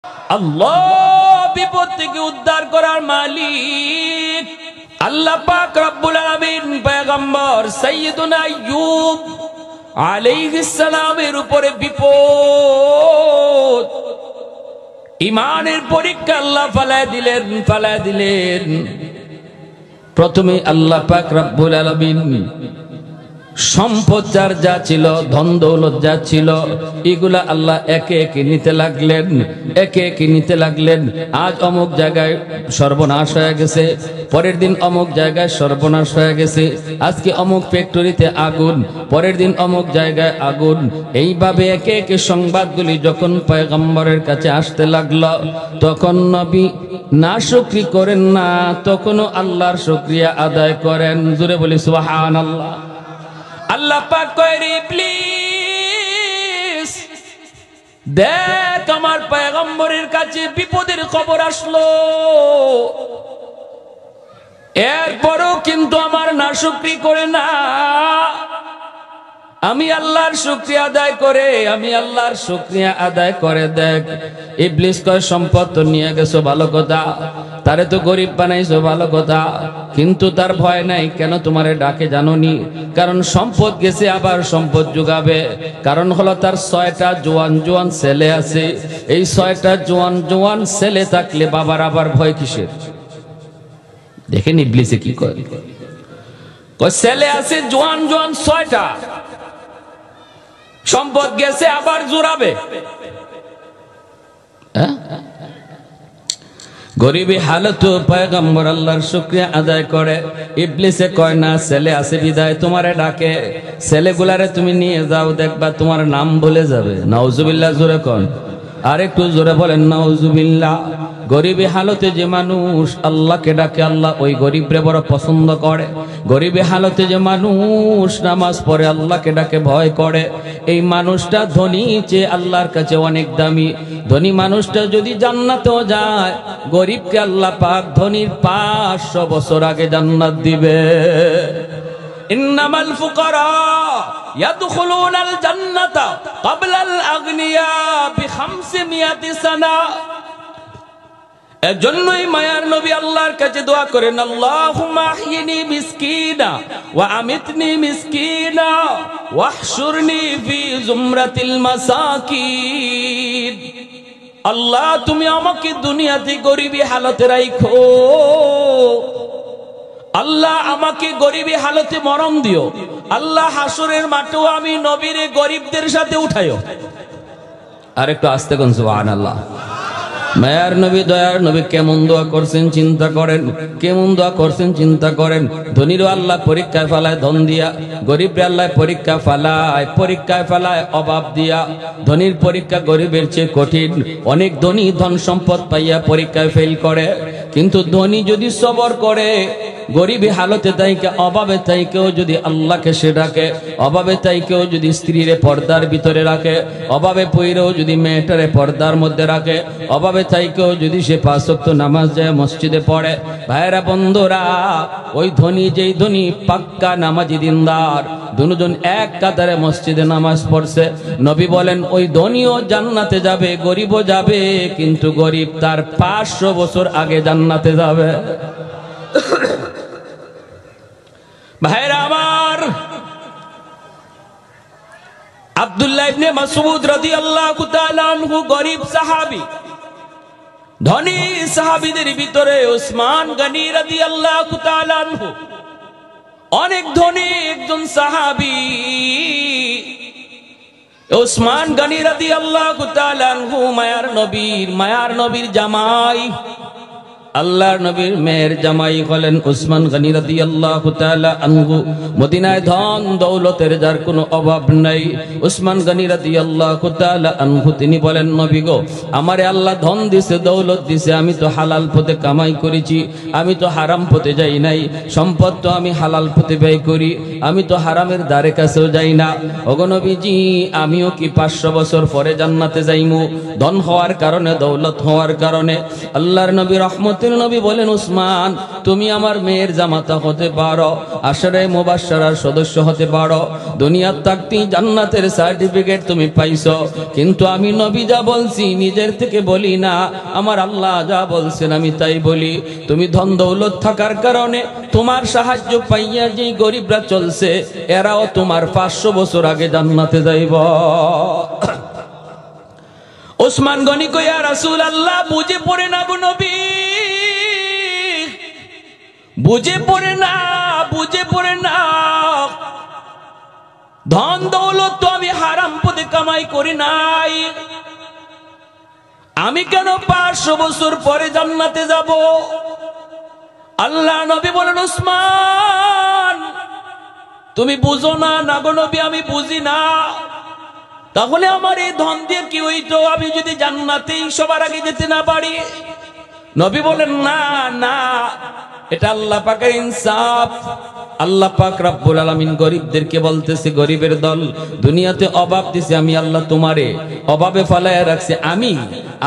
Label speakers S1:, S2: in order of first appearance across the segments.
S1: আল্লাহ বিপদ থেকে উদ্ধার করার মালিক আল্লাহ পাক রব্বুল আলামিন পয়গম্বর সাইয়্যিদুনা আইয়ুব আলাইহিস সালামের উপরে বিপদ ঈমানের পরীক্ষা আল্লাহ ফালায় দিলেন। প্রথমে আল্লাহ পাক রব্বুল আলামিন সম্পদ যা ছিল, ধন দৌলত যা ছিল, এগুলা আল্লাহ একে একে নিতে লাগলেন। আজ অমুক জায়গায় সর্বনাশ হয়ে গেছে, পরের দিন অমুক জায়গায় সর্বনাশ হয়ে গেছে, আজকে অমুক ফ্যাক্টরিতে আগুন, পরের দিন অমুক জায়গায় আগুন। এইভাবে একে একে সংবাদগুলি যখন পয়গম্বরের কাছে আসতে লাগলো, তখন নবী নাশুকরি করেন না, তখনও আল্লাহর শুকরিয়া আদায় করেন। জোরে বলি সুবহানাল্লাহ। আল্লাহ পাক কয়, ইবলিস দেখ আমার পয়গম্বরের কাছে বিপদের খবর আসলো, এরপরও কিন্তু আমার নাশুকরি করে না। আমি আল্লাহর শুকরিয়া আদায় করে দেখ। ইবলিস কয়, সম্পদ তো নিয়ে গেছো ভালো কথা, তারে তো গরিব বানাইছো ভালো কথা, কিন্তু তার ভয় নাই। কেন তোমারে ডাকে জানোনি? কারণ সম্পদ গেছে, আবার সম্পদ যোগাবে। কারণ হলো তার 6টা জোয়ান ছেলে আছে। এই 6টা জোয়ান ছেলে থাকলে বাবার আবার ভয় কিসের? দেখেন ইবলিসে কি করে। ছেলে আছে জোয়ান 6টা, সম্পদ গেছে আবার জোরাবে। গরিবী হালত পয়গম্বর আল্লাহর শুকরিয়া আদায় করে। ইবলিসে কয় না, ছেলে আছে বিদায় তোমারে ডাকে, ছেলেগুলারে তুমি নিয়ে যাও, দেখবা তোমার নাম ভুলে যাবে। নাউজুবিল্লাহ। জোরে কোন, আর একটু জোরে বলেন নাউজুবিল্লাহ। গরিবী হালতে যে মানুষ আল্লাহকে ডাকে, আল্লাহ ওই গরিবরে বড় পছন্দ করে। গরিবী হালতে যে মানুষ নামাজ পড়ে, আল্লাহকে ডাকে, ভয় করে, এই মানুষটা ধনী চেয়ে আল্লাহর কাছে অনেক দামি। ধনী মানুষটা যদি জান্নাতেও যায়, গরিবকে আল্লাহ পাক ধনীর 500 বছর আগে জান্নাত দিবে। ইন্নামাল ফুকারা ইয়াদখুলুনাল জান্নাতা ক্বাবলাল আগনিয়া বি500 সানা। এজন্যই মায়ার নবী আল্লাহর কাছে দোয়া করেন, আল্লাহুম্মা আহইনি মিসকিনা ওয়া আমিতনি মিসকিনা ওয়াহশুরনি ফি জুমরাতিল মাসাকিন। আল্লাহ তুমি আমাকে দুনিয়াতে গরিবী হালতে রাখো, আল্লাহ আমাকে গরিবী হালতে মরণ দিও, আল্লাহ হাসরের মাঠেও আমি নবীরে গরিবদের সাথে উঠাইও। আর একটু আস্তে কোন সুবহানাল্লাহ। মায়ার নবী দয়ার নবী কেমন দোয়া করছেন চিন্তা করেন। ধনীরও আল্লাহ পরীক্ষায় ফেলায় ধন দিয়া, গরিবরে আল্লাহ পরীক্ষায় ফেলায় অভাব দিয়া। ধনীর পরীক্ষা গরিবের চেয়ে কঠিন। অনেক ধনী ধন সম্পদ পাইয়া পরীক্ষায় ফেল করে, কিন্তু ধনী যদি সবর করে, গরিবী হালতে তাইকে, অভাবে তাইকেও যদি আল্লাহকে সে ডাকে, অভাবে তাইকেও যদি স্ত্রীরে পর্দার ভিতরে রাখে, অভাবে পইরেও যদি মেয়েটারে পর্দার মধ্যে রাখে, অভাবে তাইকেও যদি সে 5 ওয়াক্ত নামাজ যায়, মসজিদে পড়ে। ভাইরা বন্ধুরা, ওই ধনী যেই ধনী পাক্কা নামাজি দিনদার, দুজন এক কাতারে মসজিদে নামাজ পড়ছে, নবী বলেন ওই ধনীও জান্নাতে যাবে, গরিবও যাবে, কিন্তু গরিব তার 500 বছর আগে জান্নাতে যাবে। ভাইরা আমার, আব্দুল্লাহ ইবনে মাসউদ রাদিয়াল্লাহু তাআলা আনহু গরিব সাহাবী। ধনী সাহাবীদের ভিতরে উসমান গনি রাদিয়াল্লাহু তাআলা আনহু অনেক ধনী একজন সাহাবী। উসমান গনি রাদিয়াল্লাহু তাআলা আনহু মায়ার নবীর জামাই, আল্লাহর নবীর মেয়ের জামাই হলেন উসমান গনি রাদিয়াল্লাহু তাআলা আনহু। মদিনায় ধন দৌলতের যার কোনো অভাব নাই। উসমান গনি রাদিয়াল্লাহু তাআলা আনহু তিনি বলেন, নবী গো, আমারে আল্লাহ ধন দিছে, দৌলত দিছে, আমি তো হালাল পথে কামাই করেছি, আমি তো হারাম পথে যাই নাই। সম্পদ তো আমি হালাল পথে ব্যয় করি, আমি তো হারামের দ্বারে কাছেও যাই না। ওগো নবীজি, আমিও কি 500 বছর পরে জান্নাতে যাইমু? ধন হওয়ার কারণে, দৌলত হওয়ার কারণে। আল্লাহর নবী রহমত রহমতের নবী বলেন, উসমান তুমি আমার মেয়ের জামাতা হতে পারো, আশারে মুবাশশারার সদস্য হতে পারো, দুনিয়ার থাকতেই জান্নাতের সার্টিফিকেট তুমি পাইছো। কিন্তু আমি নবী যা বলছি নিজের থেকে বলি না, আমার আল্লাহ যা বলছেন আমি তাই বলি। তুমি ধন দৌলত থাকার কারণে তোমার সাহায্য পাইয়া যে গরিবরা চলছে, এরাও তোমার 500 বছর আগে জান্নাতে যাইব। ওসমান গনি কই, ইয়া রাসূলুল্লাহ বুঝে পড়ে না গো নবী, বুঝে পড়ে না, বুঝে পড়ে না। ধন দৌলত তো আমি হারাম পথে কামাই করি নাই, আমি কেন 500 বছর পরে জান্নাতে যাব? আল্লাহ নবী বলেন, উসমান তুমি বুঝো না। না গো নবী আমি বুঝি না। তাহলে আমার এই ধন দিয়ে কি হইতো আমি যদি জান্নাতেই সবার আগে যেতে না পারি? নবী বলেন, না না, এটা আল্লাহ পাকের ইনসাফ। আল্লাহ পাক রব্বুল আলামিন গরিবদেরকে বলতেছে, গরিবের দল, দুনিয়াতে অভাব দিছে আমি আল্লাহ তোমারে অভাবে ফেলায় রাখছি,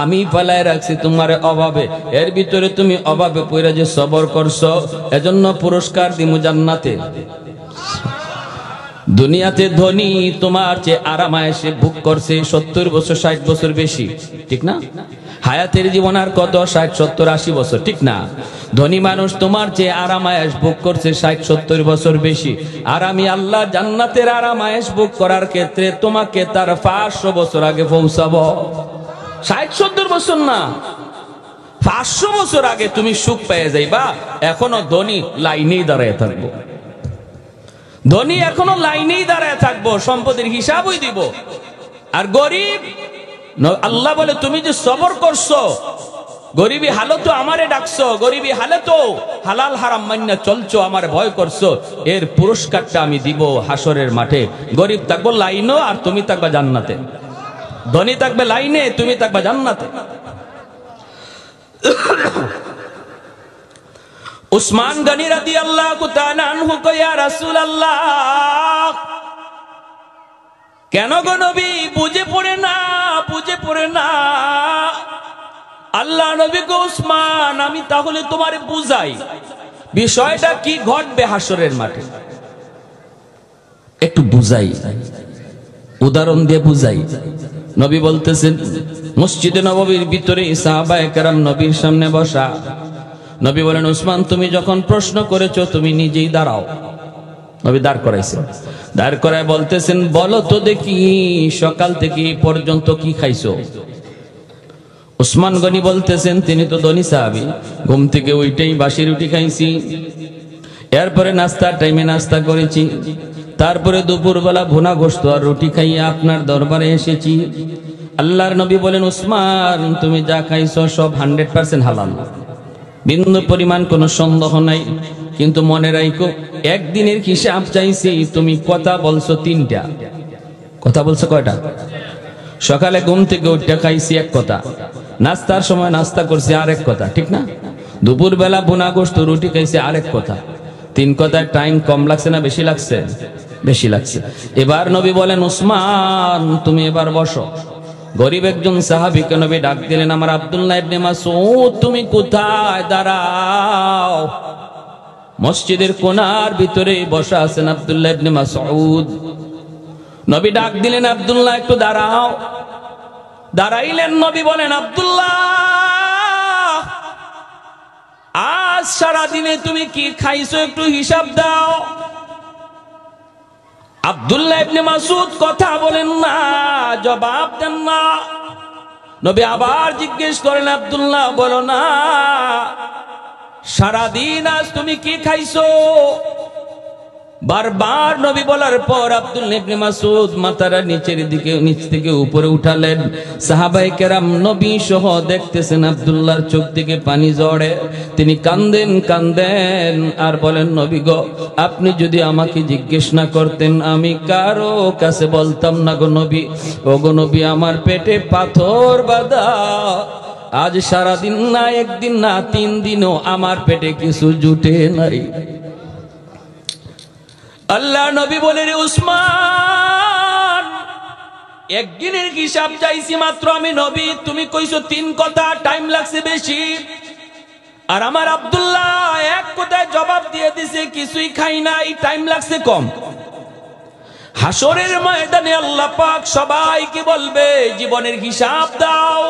S1: আমি ফেলায় রাখছি তোমারে অভাবে। এর ভিতরে তুমি অভাবে পড়ে যে সবর করছো, এজন্য পুরস্কার দিমু জান্নাতে। দুনিয়াতে ধনী তোমার চেয়ে আরামায়েশে ভোগ করছে 70 বছর 60 বছর বেশি, ঠিক না? হায়াতের জীবন আর কত? 60 70 80 বছর, ঠিক না? ধনী মানুষ তোমার চেয়ে আরামায়েশ ভোগ করছে 60 70 বছর বেশি। আর আমি আল্লাহ জান্নাতের আরামায়েশ ভোগ করার ক্ষেত্রে তোমাকে তার 500 বছর আগে পৌঁছাবো। 60 70 বছর না, 500 বছর আগে তুমি সুখ পেয়ে যাইবা। এখনো ধনী লাইনেই দাঁড়ায় থাকবো, ধনী এখনো লাইনেই দাঁড়ায় থাকবো, সম্পদের হিসাবই দিব। আর গরিব, আল্লাহ বলে তুমি যে সবর করছো, গরিবী হালত আমারে ডাকছো, গরিবী হালত হালাল হারাম মান্না চলছো, আমার ভয় করছো, এর পুরস্কারটা আমি দিব হাসরের মাঠে। গরিব থাকবো লাইনও, আর তুমি থাকবা জান্নাতে। ধনী থাকবে লাইনে, তুমি থাকবা জান্নাতে। উসমান গনি রাদিয়াল্লাহু তাআলা আনহু কয়, ইয়া রাসূলুল্লাহ কেন গো নবী বুঝে পড়ে না, বুঝে পড়ে না? আল্লাহ নবী গো, উসমান আমি তাহলে তোমারে বুঝাই বিষয়টা কি ঘটবে হাসরের মাঠে, একটু বুঝাই, উদাহরণ দিয়ে বুঝাই। নবী বলতেছেন, মসজিদে নববীর ভিতরে সাহাবায়ে কেরাম নবীর সামনে বসা। নবী বলেন, উসমান তুমি যখন প্রশ্ন করেছো তুমি নিজেই দাঁড়াও। নবী দাঁড় করাইছে, দাঁড় করায় বলতেছেন, বলো তো দেখি সকাল থেকে পর্যন্ত কি খাইছো? উসমান গনি বলতেছেন, তিনি তো ধনী সাহাবী, ঘুম থেকে ওইটাই বাসি রুটি খাইছি, এরপরে নাস্তার টাইমে নাস্তা করেছি, তারপরে দুপুরবেলা ভুনা গোশত আর রুটি খাইয়া আপনার দরবারে এসেছি। আল্লাহর নবী বলেন, উসমান তুমি যা খাইছো সব 100% হালাল, বিন্দু পরিমাণ কোনো সন্দেহ নাই। কিন্তু মনে রাখো, একদিনের হিসাব চাইছি, তুমি কথা বলছো 3টা। কথা বলছো কয়টা? সকালে ঘুম থেকে উঠে খাইছি এক কথা, নাস্তার সময় নাস্তা করছি আরেক কথা, ঠিক না? দুপুর বেলা ভুনা গোশত রুটি খাইছি আরেক কথা। 3 কথায় টাইম কম লাগছে না বেশি লাগছে? বেশি লাগছে। এবার নবী বলেন, উসমান তুমি এবার বসো। গরিব একজন সাহাবীকে নবী ডাক দিলেন, আমার আব্দুল্লাহ ইবনে মাসউদ তুমি কোথায়? দাঁড়াও। মসজিদের কোণার ভিতরে বসা আছেন আব্দুল্লাহ ইবনে মাসউদ। নবী ডাক দিলেন, আব্দুল্লাহ একটু দাঁড়াও। দাঁড়াইলেন। নবী বলেন, আব্দুল্লাহ আজ সারা দিনে তুমি কি খাইছো একটু হিসাব দাও। আব্দুল্লাহ ইবনে মাসউদ কথা বলেন না, জবাব দেন না। নবী আবার জিজ্ঞেস করেন, আব্দুল্লাহ বলো না সারাদিন আজ তুমি কি খাইছো? বারবার নবী বলার পর আব্দুল্লাহ ইবনে মাসউদ মাথার নিচের দিকে, নিচ থেকে উপরে উঠালেন। সাহাবায়ে কেরাম নবী সহ দেখতেছেন আব্দুল্লাহর চোখ থেকে পানি ঝরে। তিনি কান্দেন কান্দেন আর বলেন, নবী গো, আপনি যদি আমাকে জিজ্ঞেস না করতেন আমি কারো কাছে বলতাম না গো নবী। ও গো নবী, আমার পেটে পাথর বাঁধা, আজ সারাদিন না, একদিন না, 3 দিনও আমার পেটে কিছু জুটে নাই। আল্লাহ নবী বলেন, উসমান একদিনের হিসাব চাইছি মাত্র আমি নবী, তুমি কইছো 3 কথা, টাইম লাগছে বেশি। আর আমার আব্দুল্লাহ এক কথায় জবাব দিয়ে দিছে, কিছুই খাই নাই, টাইম লাগছে কম। হাসরের ময়দানে আল্লাহ পাক সবাইকে বলবে, জীবনের হিসাব দাও।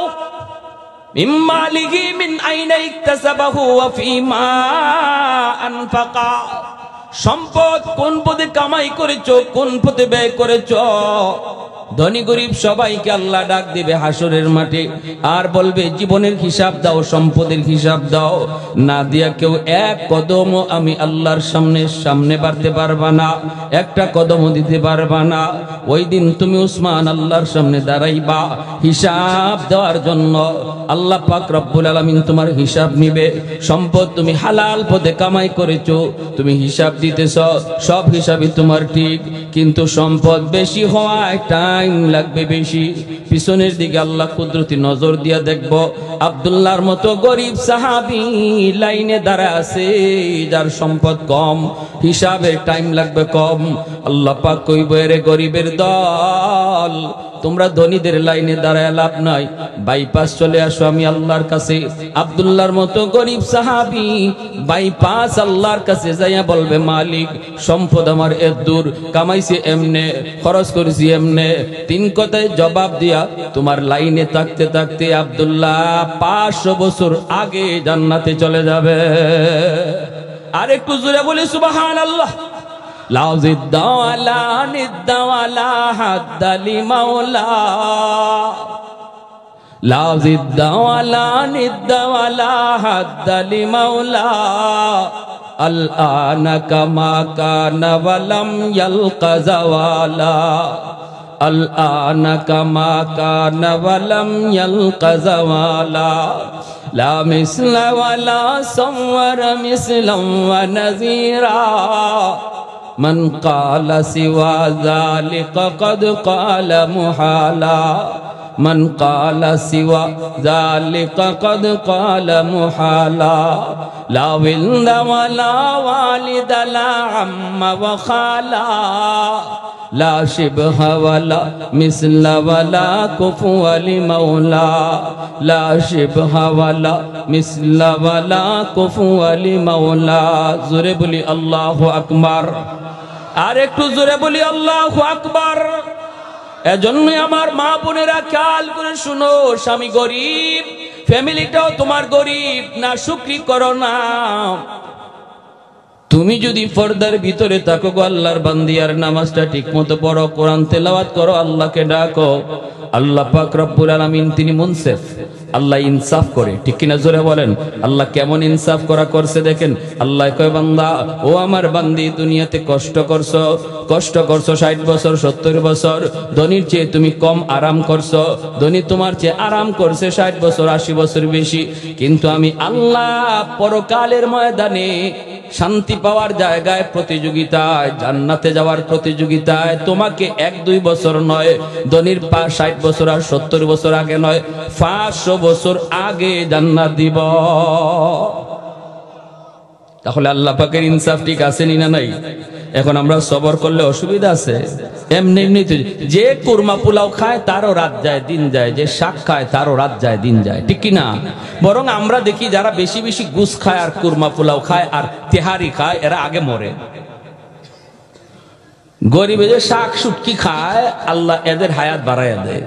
S1: মিম্মালিহি মিন আইনা ইকতাসাবাহু ওয়া ফীমা আনফাকা, সম্পদ কোন পথে কামাই করেছো, কোন পথে ব্যয় করেছো। ধনী গরিব সবাইকে আল্লাহ ডাক দিবে হাসরের মাঠে, আর বলবে জীবনের হিসাব দাও, সম্পদের হিসাব দাও। না দিয়া কেউ এক কদমও আমি আল্লাহর সামনে বাড়তে পারবা না, একটা কদমও দিতে পারবা না। ওই দিন তুমি উসমান আল্লাহর সামনে দাঁড়াইবা হিসাব দেওয়ার জন্য। আল্লাহ পাক রব্বুল আলামিন তোমার হিসাব নিবে। সম্পদ তুমি হালাল পথে কামাই করেছো, তুমি হিসাব দিতেছ, সব হিসাবই তোমার ঠিক, কিন্তু সম্পদ বেশি হওয়ায় টাইম লাগবে বেশি। পিছনের দিকে আল্লাহ কুদরতি নজর দিয়া দেখব, আব্দুল্লাহর মতো গরিব সাহাবী লাইনে দাঁড়ায় আছে, যার সম্পদ কম, হিসাবের টাইম লাগবে কম। আল্লাহ পাক কইবে, রে গরিবের দল, তোমরা ধনীদের লাইনে দাঁড়ায় লাভ নাই, বাইপাস চলে আসো আমি আল্লাহর কাছে। আব্দুল্লাহর মতো গরিব সাহাবী বাইপাস আল্লাহর কাছে যাইয়া বলবে, মালিক সম্পদ আমার এত দূর, কামাইছি এমনে, খরচ করেছি এমনে। তিন কথায় জবাব দিয়া তোমার লাইনে থাকতে থাকতে আব্দুল্লাহ 500 বছর আগে জান্নাতে চলে যাবে। আর একটু জোরে বলি সুবহানাল্লাহ। লা জিদ্দা ওয়ালা নিদ্দা ওয়ালা হাদ্দা লিমাওলা, লা জিদ্দা ওয়ালা নিদ্দা ওয়ালা হাদ্দা লিমাওলা, আল আনা কামা কানা ওয়ালাম ইয়ালকা জাওয়ালা, আল আনা কামা কানা ওয়ালাম ইয়ালকা জাওয়ালা, লা মিসলা ওয়ালা সাওয়ারা মিসলাম ওয়া নাযীরা, من قال سوى ذلك قد قال محالا، من قال سوى ذلك قد قال محالا، لا ولد ولا والد لا عم وخالا، لا شبه ولا مثل ولا كفو لمولا، لا شبه ولا مثل ولا كفو لمولا। জোরে বলি আল্লাহু আকবার। আর একটু জোরে বলি আল্লাহু আকবার। এজন্যই আমার মা বোনেরা খেয়াল করে শুনো, স্বামী গরিব, ফ্যামিলিটাও তোমার গরিব, না শুকরি করো না। তুমি যদি পর্দার ভিতরে থাকো গো আল্লাহর বান্দি, আর নামাজটা ঠিক মতো পড়ো, কোরআন তেলাওয়াত করো, আল্লাহকে ডাকো, আল্লাহ পাক রব্বুল আলামিন তিনি মুনসিফ, আল্লাহ ইনসাফ করে, ঠিক কিনা জোরে বলেন। আল্লাহ কেমন ইনসাফ করা করছে দেখেন। আল্লাহ কয়, বান্দা ও আমার বান্দি, দুনিয়াতে কষ্ট করছো 60 বছর 70 বছর, ধনীর চেয়ে তুমি কম আরাম করছো, ধনী তোমার চেয়ে আরাম করছে 60 বছর 80 বছর বেশি, কিন্তু আমি আল্লাহ পরকালের ময়দানে শান্তি পাওয়ার জায়গায় প্রতিযোগিতায়, জান্নাতে যাওয়ার প্রতিযোগিতায় তোমাকে 1-2 বছর নয়, ধনীর 60 বছর আর 70 বছর আগে নয়, 500 বছর আগে জান্নাত দিব। তাহলে আল্লাহ পাকের ইনসাফ ঠিক আছে না নাই? এখন আমরা সবর করলে অসুবিধা আছে? এমনি এমনি যে কুরমা পোলাও খায় তারও রাত যায় দিন যায়, যে শাক খায় তারও রাত যায় দিন যায়, ঠিক কিনা? বরং আমরা দেখি যারা বেশি বেশি গুস খায় আর কুরমা পোলাও খায় আর তেহারি খায়, এরা আগে মরে। গরিবে যে শাক শুটকি খায়, আল্লাহ এদের হায়াত বাড়াইয়া দেয়।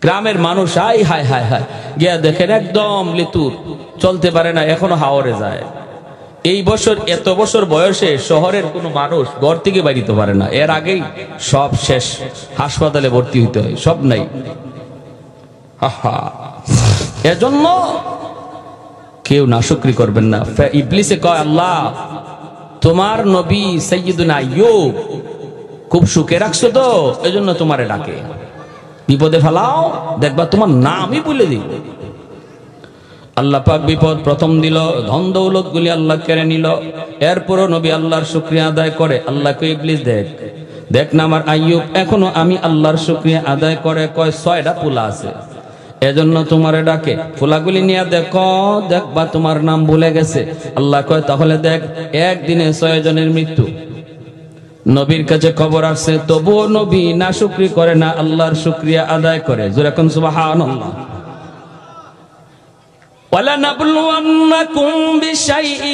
S1: গ্রামের মানুষ হাই হাই হাই হাই গিয়া দেখেন একদম লিতুর, চলতে পারে না, এখনো হাওরে যায়। এই বছর এত বছর বয়সে শহরের কোনো মানুষ ঘর থেকে বাইরিতে পারে না, এর আগেই সব শেষ, হাসপাতালে ভর্তি হইতে হয়, সব নাই। এজন্য কেউ নাশুকরি করবেন না। ইবলিসে কয়, আল্লাহ তোমার নবী সাইয়্যিদুনা আইয়ুব খুব সুখে রাখছো তো, এজন্য তোমারে ডাকে, বিপদে ফেলাও দেখবা তোমার নামই বলে দিব। আল্লাহ পাক বিপদ প্রথম দিল, ধন দৌলত গুলি আল্লাহ কেড়ে নিল, এরপরও নবী আল্লাহর শুকরিয়া আদায় করে। আল্লাহকে ইবলিস দেখ দেখ না আমার আইয়ুব এখনো আমি আল্লাহর শুকরিয়া আদায় করে, কয় 6টা পোলা আছে, এজন্য তোমারে ডাকে, পোলাগুলি নিয়ে দেখো দেখবা তোমার নাম ভুলে গেছে। আল্লাহ কয় তাহলে দেখ, একদিনে 6 জনের মৃত্যু। নবীর কাছে খবর আসছে, তবুও নবী না শুকরি করে না, আল্লাহর শুকরিয়া আদায় করে। জোরে কোন সুবহানাল্লাহ। وَلَنَبْلُوَنَّكُمْ بِشَيْءٍ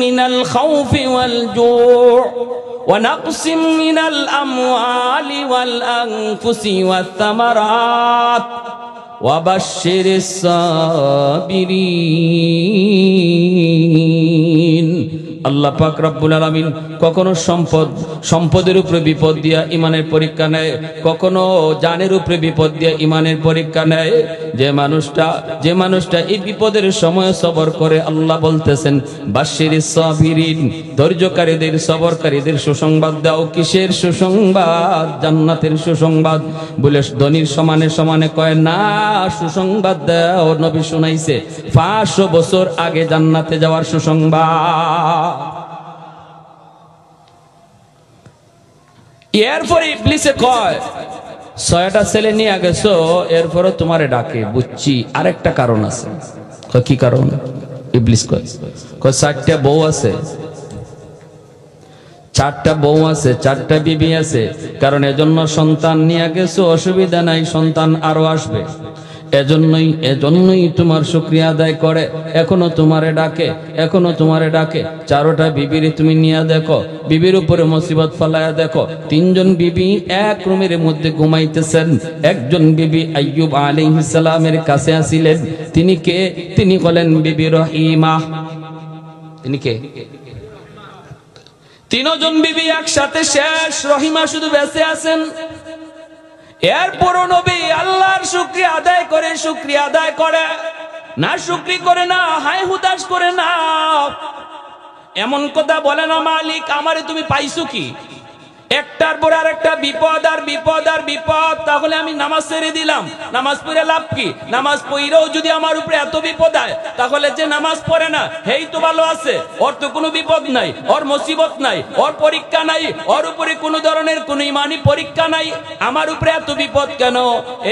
S1: مِّنَ الْخَوْفِ وَالْجُوعِ وَنَقْصٍ مِّنَ الْأَمْوَالِ وَالْأَنفُسِ وَالثَّمَرَاتِ وَبَشِّرِ الصَّابِرِينَ। আল্লাহ পাক রব্বুল আলামিন কখনো সম্পদের উপরে বিপদ দিয়া ইমানের পরীক্ষা নেয়, কখনো জানের উপরে বিপদ দিয়া ইমানের পরীক্ষা নেয়। যে মানুষটা এই বিপদের সময় সবর করে, আল্লাহ বলতেছেন বাশশিরিস সাবিরিন, ধৈর্যকারীদের সবরকারীদের সুসংবাদ দাও। কিসের সুসংবাদ? জান্নাতের সুসংবাদ। বলে ধনীর সমানে সমানে কয় না, সুসংবাদ দাও। নবী শুনাইছে 500 বছর আগে জান্নাতে যাওয়ার সুসংবাদ। এরপরে ইবলিসে কয় 6টা ছেলে নিয়ে গেছো, এরপরে তোমারে ডাকে। বুঝছি আরেকটা কারণ আছে। কি কারণ? ইবলিস কয় 4টা বউ আছে, 4টা বউ আছে, 4টা বিবি আছে। কারণ এজন্য সন্তান নিয়ে গেছো, অসুবিধা নাই, সন্তান আরো আসবে। এজন্যই তোমার শুকরিয়া আদায় করে, এখনো তোমারে ডাকে। 4টা বিবির তুমি নিয়ে দেখো, বিবির উপরে মুসিবত ফালায়া দেখো। 3জন বিবি এক রুমের মধ্যে ঘুমাইতেছেন। একজন বিবি আইয়ুব আলাইহিস সালামের কাছে আসিলেন। তিনি কে? তিনি হলেন বিবি রহিমা। তিনি কে? 3জন বিবি একসাথে শেষ, রহিমা শুধু বেঁচে আছেন। এরপরও নবী আল্লাহর শুকরিয়া আদায় করে না, শুকরি করে না, হায় হুতাশ করে না। এমন কথা বলে না, মালিক আমারে তুমি পাইছো কি? একটার পর আরেকটা বিপদ আর বিপদ আর বিপদ, তাহলে আমি নামাজ ছেড়ে দিলাম। নামাজ পড়ে লাভ কি? নামাজ পড়েও যদি আমার উপরে এত বিপদ হয়, তাহলে যে নামাজ পড়ে না হেই তো ভালো আছে, ওর তো কোনো বিপদ নাই, ওর মুসিবত নাই, ওর পরীক্ষা নাই, ওর উপরে কোনো ধরনের কোনো ইমানি পরীক্ষা নাই, আমার উপরে এত বিপদ কেন?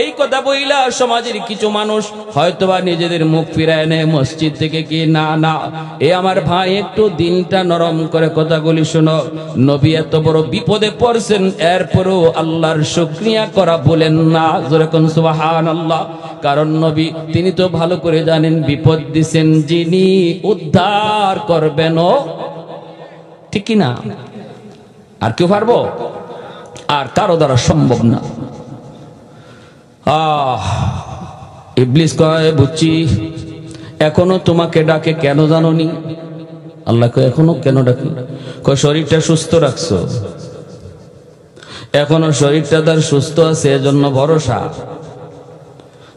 S1: এই কথা বইলা সমাজের কিছু মানুষ হয়তোবা নিজেদের মুখ ফিরায় নেয় মসজিদ থেকে। কি না না, এ আমার ভাই একটু দিনটা নরম করে কথাগুলি শোনো। নবী এত বড় বিপদে পড়ছেন, এরপরও আল্লাহর শুকরিয়া করা বলেন না। যেরকম সুবহানাল্লাহ। কারণ নবী তিনি তো ভালো করে জানেন বিপদ দিছেন যিনি, উদ্ধার করবেন। ঠিক কি না? আর কেউ পারবো? আর কারো দ্বারা সম্ভব না। ইবলিস কয় বুঝছি, এখনো তোমাকে ডাকে, কেন জানোনি? আল্লাহ কয় এখনো কেন ডাকে? কয় শরীরটা সুস্থ রাখছো, এখনো শরীরটা তার সুস্থ আছে, এজন্য ভরসা।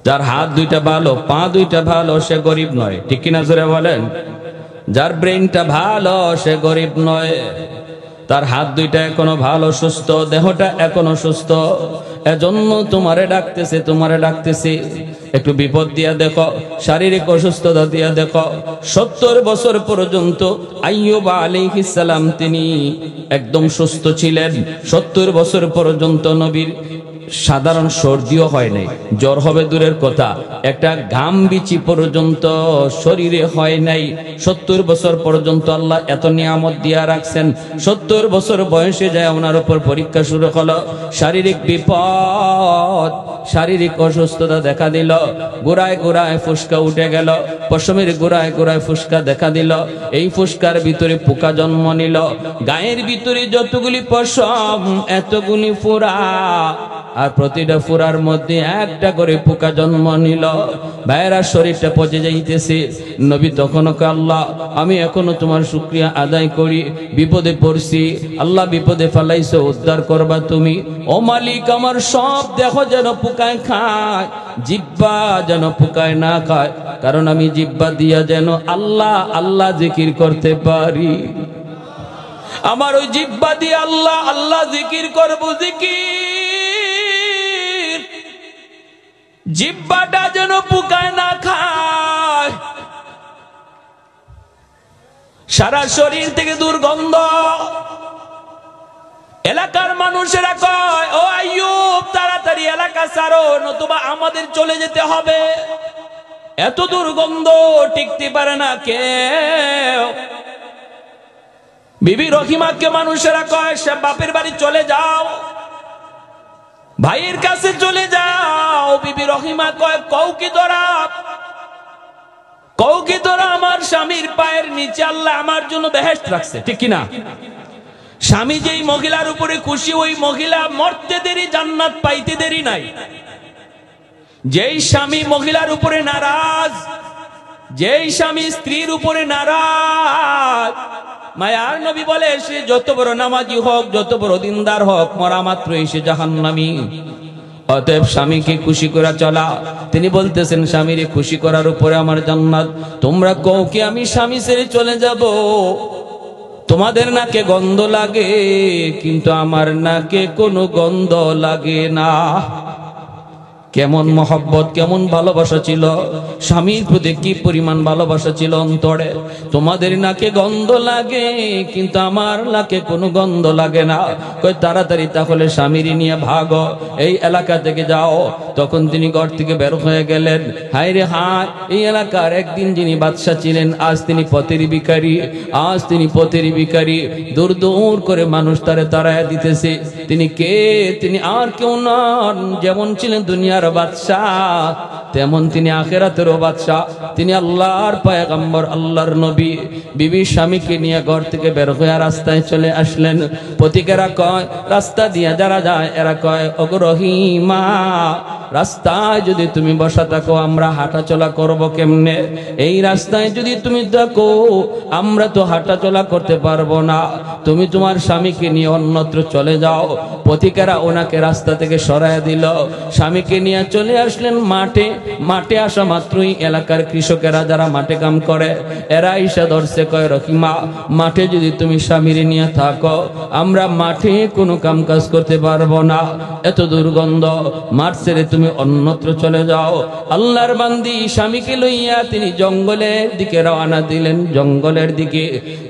S1: যার হাত 2টা ভালো, পা 2টা ভালো, সে গরিব নয়। ঠিক কিনা জোরে বলেন? যার ব্রেনটা ভালো সে গরিব নয়। তার হাত 2টা এখনো ভালো, সুস্থ, দেহটা এখনো সুস্থ, এজন্য তোমারে ডাকতেছে। একটু বিপদ দিয়া দেখো, শারীরিক অসুস্থতা দিয়া দেখো। 70 বছর পর্যন্ত আইয়ুব আলাইহিস সালাম তিনি একদম সুস্থ ছিলেন। 70 বছর পর্যন্ত নবীর সাধারণ সর্দিও হয় নাই, জ্বর হবে দূরের কথা, একটা ঘাম বিচি পর্যন্ত শরীরে হয় নাই। 70 বছর পর্যন্ত আল্লাহ এত নিয়ামত দিয়া রাখছেন। 70 বছর বয়সে যায় ওনার উপর পরীক্ষা শুরু হলো। শারীরিক বিপদ, শারীরিক অসুস্থতা দেখা দিল। গোড়ায় গোড়ায় ফুসকা উঠে গেল, পশমের গোড়ায় গোড়ায় ফুসকা দেখা দিল। এই ফুসকার ভিতরে পোকা জন্ম নিল। গায়ের ভিতরে যতগুলি পশম এতগুলি ফোড়া, আর প্রতিটা ফোড়ার মধ্যে একটা করে পোকা জন্ম নিল। ভাইয়েরা শরীরটা পচে যাইতেছে। নবী তখনও আল্লাহ আমি এখনো তোমার শুকরিয়া আদায় করি, বিপদে পড়ছি, আল্লাহ বিপদে ফেলাইছো, উদ্ধার করবা তুমি। ও মালিক আমার সব দেখো যেন পোকায় খায়, জিহ্বা যেন পোকায় না খায়, কারণ আমি জিহ্বা দিয়া যেন আল্লাহ আল্লাহ জিকির করতে পারি। আমার ওই জিহ্বা দিয়ে আল্লাহ আল্লাহ জিকির করবো। জিকির জিহ্বাটা যেন পোকায় না খায়। সারা শরীর থেকে দুর্গন্ধ। এলাকার মানুষেরা কয় ও আইয়ুব তাড়াতাড়ি এলাকা ছাড়ো, নতুবা আমাদের চলে যেতে হবে। এত দুর্গন্ধ টিকতে পারে না কেউ। বিবি রহিমাকে মানুষেরা কয় সে বাপের বাড়ি চলে যাও, ভাইয়ের কাছে চলে যাও। বিবি রহিমা কয় কও কি ধরা? কও কি তোরা আমার স্বামীর পায়ের নিচে আল্লাহ আমার জন্য বেহেশত রাখছে, ঠিক কিনা? স্বামী যেই মহিলার উপরে খুশি, ওই মহিলা মরতে দেরি, জান্নাত পাইতে দেরি নাই। যেই স্বামী মহিলার উপরে নারাজ, যেই স্বামী স্ত্রীর উপরে নারাজ, মায়ার নবী বলে সে যত বড় নামাজি হোক, যত বড় দিনদার হোক, মরা মাত্রই সে জাহান্নামী। অতএব স্বামীকে খুশি করা চলা। তিনি বলতেছেন স্বামীরে খুশি করার উপরে আমার জান্নাত। তোমরা কও কি আমি স্বামী ছেড়ে চলে যাব? তোমাদের নাকে গন্ধ লাগে, কিন্তু আমার নাকে কোনো গন্ধ লাগে না। কেমন মহব্বত, কেমন ভালোবাসা ছিল স্বামীর প্রতি, কি পরিমাণ ভালোবাসা ছিল অন্তরে। তোমাদের নাকে গন্ধ লাগে, কিন্তু আমার নাকে কোনো গন্ধ লাগে না। কই তাড়াতাড়ি তাহলে স্বামীর নিয়ে ভাগো, এই এলাকা থেকে যাও। তখন তিনি ঘর থেকে বের হয়ে গেলেন। হায় রে হায়, এই এলাকার একদিন যিনি বাদশা ছিলেন, আজ তিনি পথের ভিখারি, আজ তিনি পথের ভিখারি। দূর দূর করে মানুষ তারে তাড়াইয়া দিতেছে। তিনি কে? তিনি আর কেউ নন, যেমন ছিলেন দুনিয়া বাদশাহ, তেমন তিনি আখিরাতেরও বাদশাহ। তিনি আল্লাহর পয়গম্বর, আল্লাহর নবী। বিবি স্বামীকে নিয়ে ঘর থেকে বের হয়ে রাস্তায় চলে আসলেন। পথিকেরা কয়, রাস্তা দিয়ে যারা যায় এরা কয়, ওগো রহিমা, রাস্তায় যদি তুমি বসা থাকো আমরা হাঁটা চলা করবো কেমনে? এই রাস্তায় যদি তুমি থাকো আমরা তো হাঁটা চলা করতে পারবো না, তুমি তোমার স্বামীকে নিয়ে অন্যত্র চলে যাও। পথিকেরা ওনাকে রাস্তা থেকে সরায় দিল। স্বামীকে নিয়ে চলে আসলেন মাঠে। মাঠে আসা মাত্রই এলাকার কৃষকেরা যারা মাঠে কাম করে এরা ঈশা ধরছে, কয় রহিমা, মাঠে যদি তুমি স্বামীর নিয়ে থাকো আমরা মাঠে কোনো কাম কাজ করতে পারবো না, এত দুর্গন্ধ, মাঠ ছেড়ে তুমি অন্যত্র চলে যাও। আল্লাহর বান্দি স্বামীকে লইয়া তিনি জঙ্গলের দিকে রওনা দিলেন। জঙ্গলের দিকে,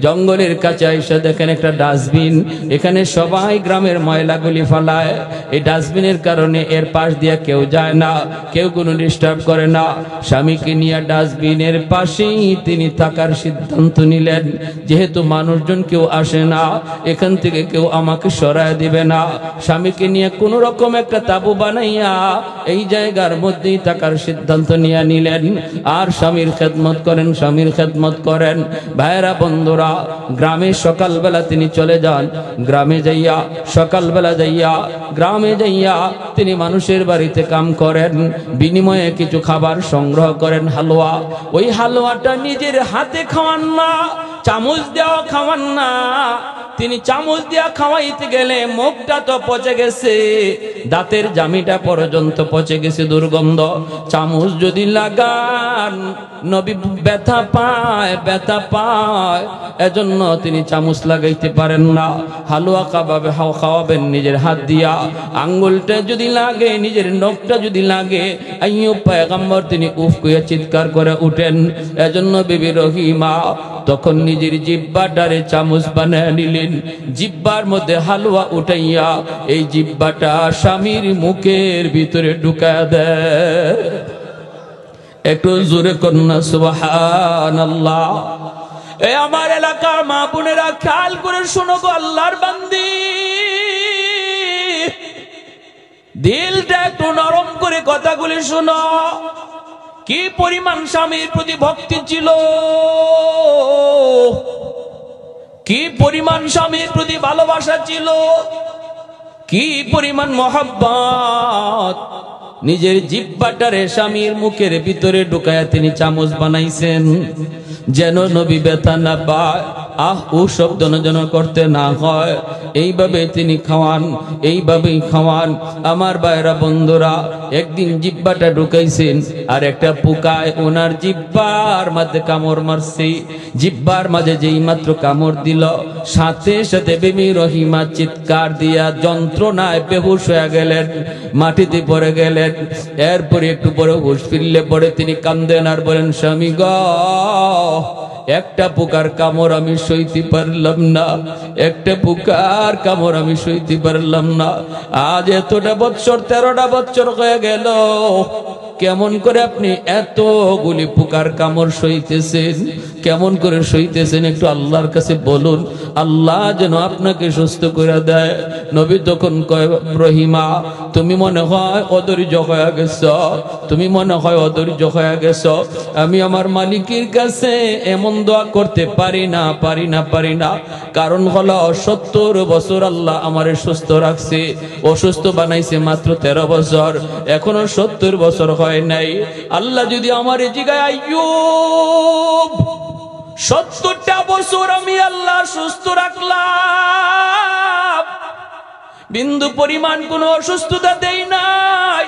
S1: জঙ্গলের কাছে এসে দেখেন একটা ডাস্টবিন। এখানে সবাই গ্রামের ময়লাগুলি ফেলায়। এই ডাস্টবিনের কারণে এর পাশ দিয়ে কেউ যায় না, কেউ কোনো ডিস্টার্ব করে না। স্বামীকে নিয়ে ডাস্টবিনের পাশেই তিনি থাকার সিদ্ধান্ত নিলেন। যেহেতু মানুষজন কেউ আসে না, এখান থেকে কেউ আমাকে সরায় দিবে না, স্বামীকে নিয়ে কোন রকম একটা তাবু বানাইয়া এই জায়গার মধ্যেই থাকার সিদ্ধান্ত নিয়ে নিলেন। আর স্বামীর খেদমত করেন, স্বামীর খেদমত করেন। ভাইরা বন্ধুরা, গ্রামে সকালবেলা তিনি চলে যান। গ্রামে যাইয়া, সকালবেলা যাইয়া, গ্রামে যাইয়া তিনি মানুষের বাড়িতে কাম করেন। বিনিময়ে কিছু খাবার সংগ্রহ করেন, হালুয়া। ওই হালুয়াটা নিজের হাতে খাওয়ান না, চামচ দেওয়া খাওয়ান না। তিনি চামচ দিয়া খাওয়াইতে গেলে মুখটা তো পচে গেছে, দাঁতের জামিটা পর্যন্ত পচে গেছে, দুর্গন্ধ। চামচ যদি লাগান নবী ব্যথা পায়, ব্যথা পায়, এজন্য তিনি চামচ লাগাইতে পারেন না। হালুয়া কাবাবে খাওয়াবেন নিজের হাত দিয়া। আঙ্গুলটা যদি লাগে, নিজের নখটা যদি লাগে, আইয়ুব পয়গম্বর তিনি উফ কইয়া চিৎকার করে উঠেন। এজন্য বিবি রহিমা তখন নিজের জিহ্বাটারে চামচ বানায় নিলেন। জিহ্বার মধ্যে হালুয়া উঠাইয়া এই জিহ্বাটা স্বামীর মুখের ভিতরে ঢুকায় দেয়। একটু জোরে কন্যা সুবহানাল্লাহ। এই আমার এলাকার মা বোনেরা খেয়াল করে শোনো গো আল্লাহর বান্দি, দিলটা একটু নরম করে কথাগুলি শোনো। কি পরিমাণ স্বামীর প্রতি ভক্তি ছিল, কি পরিমাণ স্বামীর প্রতি ভালোবাসা ছিল, কি পরিমাণ মহব্বত। নিজের জিহ্বাটারে স্বামীর মুখের ভিতরে ঢুকায়া তিনি চামচ বানাইছেন, যেন নবী ব্যথা না পায়, আহ ও শব্দ যেন করতে না হয়। এইভাবে তিনি খাওয়ান, এইভাবেই খাওয়ান। আমার ভাইরা বন্ধুরা, একদিন জিহ্বাটা ঢুকাইছেন আর একটা পোকায় ওনার জিহ্বার মধ্যে কামড় মারছে। জিহ্বার মাঝে যেই মাত্র কামড় দিল, সাথে সাথে বিবি রহিমা চিৎকার দিয়া যন্ত্রণায় বেহুশ হয়ে গেলেন, মাটিতে পড়ে গেলেন। এরপরে একটু পরে হুঁশ ফিরলে পরে তিনি কান্দেন আর বলেন, স্বামী গো, একটা পোকার কামড় আমি সইতে পারলাম না, একটা পোকার কামড় আমি সইতে পারলাম না। আজ এতটা বৎসর, 13টা বৎসর হয়ে গেল, কেমন করে আপনি এতগুলি পোকার কামড় সইতেছেন, কেমন করে সইতেছেন একটু আল্লাহর কাছে বলুন, আল্লাহ যেন আপনাকে সুস্থ করে দেয়। নবী তখন কয়, রহিমা তুমি মনে হয় অধৈর্য হয়ে গেছ, তুমি মনে হয় অধৈর্য হয়ে গেছ। আমি আমার মালিকের কাছে এমন দোয়া করতে পারি না, পারি না, পারি না। কারণ হলো 70 বছর আল্লাহ আমারে সুস্থ রাখছে, অসুস্থ বানাইছে মাত্র 13 বছর, এখনো 70 বছর হয় নাই। আল্লাহ যদি আমার জিগায়, আইয়ুব 70টা বছর আমি আল্লাহ সুস্থ রাখলাম, বিন্দু পরিমাণ কোন অসুস্থতা দেই নাই,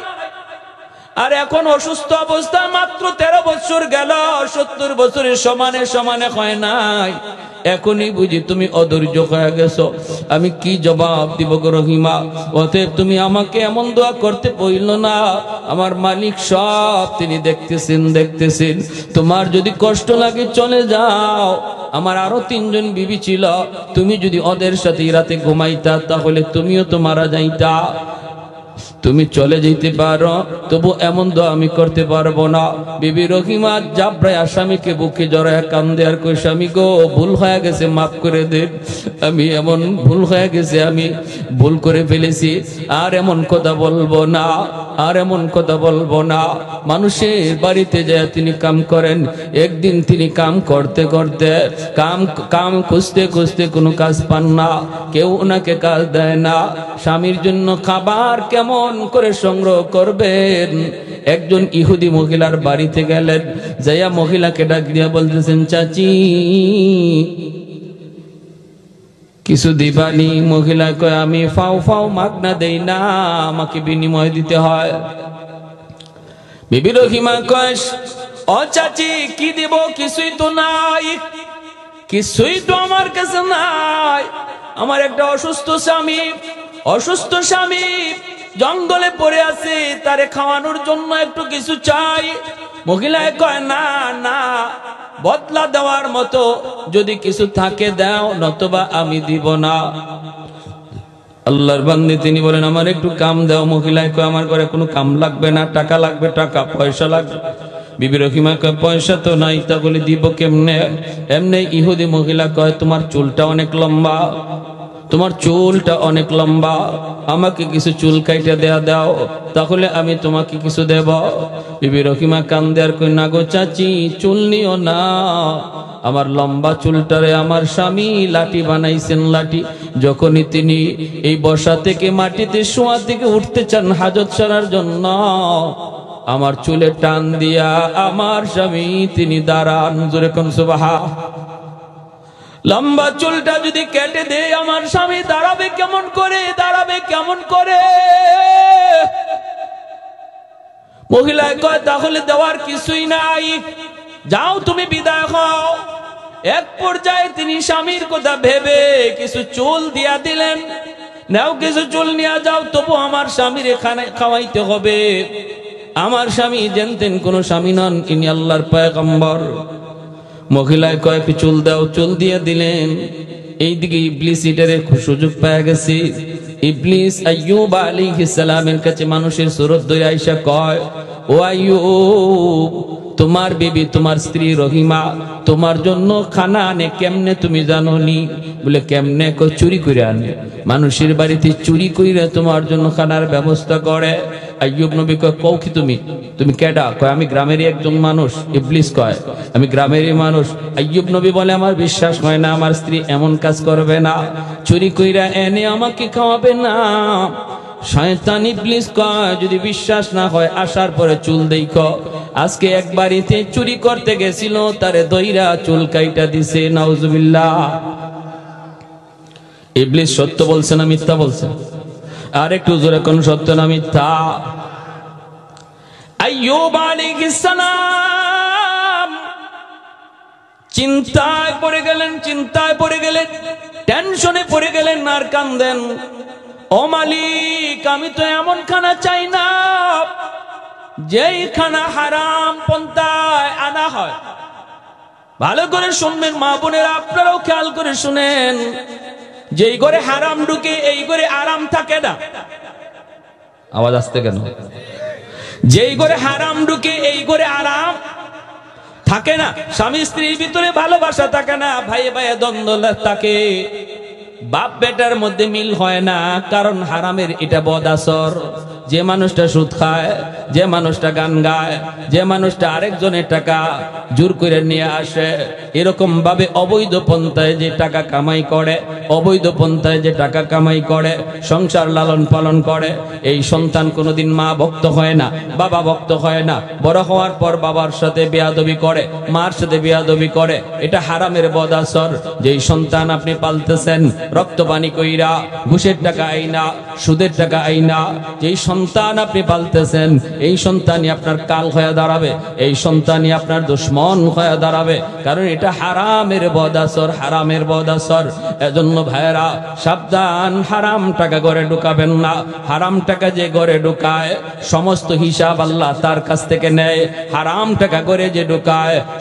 S1: আর এখন অসুস্থ অবস্থা মাত্র 13 বছর গেল, 70 বছরের সমানে সমানে হয় নাই, এখনই বুঝি তুমি অধৈর্য হয়ে গেছো। আমি কি জবাব দিব গো রহিমা? অতএব তুমি আমাকে এমন দোয়া করতে বইল না, আমার মালিক সব তিনি দেখতেছেন, দেখতেছেন। তোমার যদি কষ্ট লাগে চলে যাও, আমার আরো 3 জন বিবি ছিল, তুমি যদি ওদের সাথে রাতে ঘুমাইতা তাহলে তুমিও তো মারা যাইতা। তুমি চলে যেতে পারো, তবু এমন দোয়া আমি করতে পারবো না। বিবি রহিমা জাবরায় আসামিকে বুকে জড়ায় কান্দে আর কই, স্বামী গো ভুল হয়ে গেছে, মাফ করে দেন, আমি এমন ভুল হয়ে গেছে, আমি ভুল করে ফেলেছি, আর এমন কথা বলবো না, আর এমন কথা বলবো না। মানুষের বাড়িতে যায় তিনি কাম করেন, একদিন তিনি কাম করতে করতে কাম খুঁজতে খুঁজতে কোনো কাজ পান না, কেউ ওনাকে কাজ দেয় না। স্বামীর জন্য খাবার কেমন করে সংগ্রহ করবেন? একজন ইহুদি মহিলার বাড়িতে গেলেন, যাইয়া মহিলাকে ডাক দিয়া বলতেছেন, চাচি কিছু দিবানি? মহিলা কয়, আমি ফাও ফাও মাগনা দেই না, আমাকে বিনিময় দিতে হয়। বিবি রহিমা কয়, ও চাচি কি দিব? কিছুই তো নাই, কিছুই তো আমার কাছে নাই। আমার একটা অসুস্থ স্বামী, অসুস্থ স্বামী জঙ্গলে পড়ে আছে, তারে খাওয়ানোর জন্য একটু কিছু চাই। মহিলায় কয়, না না, বদলা দেওয়ার মতো যদি কিছু থাকে দাও, নতবা আমি দিব না। আল্লাহর বান্দে তিনি বলেন, আমার একটু কাম দাও। মহিলায় কয়, আমার ঘরে কোনো কাম লাগবে না, টাকা লাগবে, টাকা পয়সা লাগবে। বিবি রহিমা কয়, পয়সা তো নাই, তাহলে দিব কেমনে? এমনি ইহুদি মহিলা কয়, তোমার চুলটা অনেক লম্বা, তোমার চুলটা অনেক লম্বা, আমাকে কিছু চুল কাইটা দেয়া দাও, তাহলে আমি তোমাকে কিছু দেব। বিবি রহিমা কান্দে আর কই, না গো চাচি, চুল নিও না, আমার লম্বা চুলটারে আমার স্বামী লাঠি বানাইছেন, লাঠি। যখনই তিনি এই বসা থেকে মাটিতে শোয়া থেকে উঠতে চান হাজত সারার জন্য, আমার চুলে টান দিয়া আমার স্বামী তিনি দাঁড়ান। জোরে কোন সুবহান। লম্বা চুলটা যদি কেটে দেয় আমার স্বামী দাঁড়াবে কেমন করে? দাঁড়াবে কেমন করে? মহিলায় কয়, তাহলে দেওয়ার কিছুই নাই, যাও তুমি বিদায় হও। এক পর্যায়ে তিনি স্বামীর কথা ভেবে কিছু চুল দিয়া দিলেন, নাও কিছু চুল নিয়ে যাও, তবু আমার স্বামীর এখানে খাওয়াইতে হবে। আমার স্বামী জানতেন কোন স্বামী নন, ইনি আল্লাহর পয়গম্বর। মহিলায় কয়েক চুল দাও, চুল দিয়ে দিলেন। এইদিকে ইবলিস এটারে সুযোগ পেয়ে গেছে। ইবলিস আইয়ুব আলাইহিস সালামের কাছে মানুষের সুরত ধরে আইসা কয়, ও আইয়ুব, তোমার বিবি তোমার স্ত্রী রহিমা তোমার জন্য খানা আনে, কেমনে তুমি জানো নি? বলে কেমনে? কয় চুরি করে আনে, মানুষের বাড়িতে চুরি কইরা তোমার জন্য খানার ব্যবস্থা করে। আইয়ুব নবী কয়, কও কি তুমি? তুমি কেডা? কয় আমি গ্রামেরই একজন মানুষ। ইবলিস কয়, আমি গ্রামেরই মানুষ। আইয়ুব নবী বলে, আমার বিশ্বাস হয় না আমার স্ত্রী এমন কাজ করবে না, চুরি কইরা এনে আমাকে খাওয়াবে না। শয়তান ইবলিস কয়, যদি বিশ্বাস না হয় আসার পরে চুল দেখো। আজকে এক বাড়িতে চুরি করতে গেছিল, তারে দইরা চুল কাইটা দিছে। নাউজুবিল্লাহ। ইবলিস সত্য বলছে না মিথ্যা বলছে? আর একটু জোরে কোন সত্য না মিথ্যা? আইয়ুব আলাইহিস সালাম চিন্তায় পড়ে গেলেন, চিন্তায় পড়ে গেলেন, টেনশনে পড়ে গেলেন, আর কান্দেন, ও মালিক, আমি তো এমন খানা চাই না যেই খানা হারাম পন্থায় আনা হয়। ভালো করে শুনবেন মা বোনেরা, আপনারাও খেয়াল করে শুনেন, যেই ঘরে হারাম ঢুকে এই ঘরে আরাম থাকে না। আওয়াজ আসতে কেন? যেই ঘরে হারাম ঢুকে এই ঘরে আরাম থাকে না, স্বামী স্ত্রীর ভিতরে ভালোবাসা থাকে না, ভাই ভাইয়ে দ্বন্দ্ব থাকে, বাপ বেটার মধ্যে মিল হয় না, কারণ হারামের এটা বদ আসর। যে মানুষটা সুদ খায়, যে মানুষটা গান গায়, যে মানুষটা আরেকজনের টাকা জোর করে নিয়ে আসে, এরকম ভাবে অবৈধ পন্থায় যে টাকা কামাই করে, অবৈধ পন্থায় যে টাকা কামাই করে, সংসার লালন পালন করে, এই সন্তান কোনোদিন মা ভক্ত হয় না, বাবা ভক্ত হয় না, বড় হওয়ার পর বাবার সাথে বেয়াদবি করে, মার সাথে বেয়াদবি করে, এটা হারামের বদ আসর। যেই সন্তান আপনি পালতেছেন রক্ত পানি কইরা, ঘুষের টাকা আইনা, সুদের টাকা আইনা, যেই সন্তান আপনি পালতেছেন এই সন্তানই আপনার কাল হয়ে দাঁড়াবে, এই সন্তানই আপনার দুশ্মন হয়ে দাঁড়াবে, কারণ এটা হারামের বদ আসর, হারামের বদ আসর। এজন্য ভাইরা সাবধান, হারাম টাকা ঘরে ঢুকাবেন না। হারাম টাকা যে ঘরে ঢুকায় সমস্ত হিসাব আল্লাহ তার কাছ থেকে নেয়। হারাম টাকা ঘরে যে ঢুকায়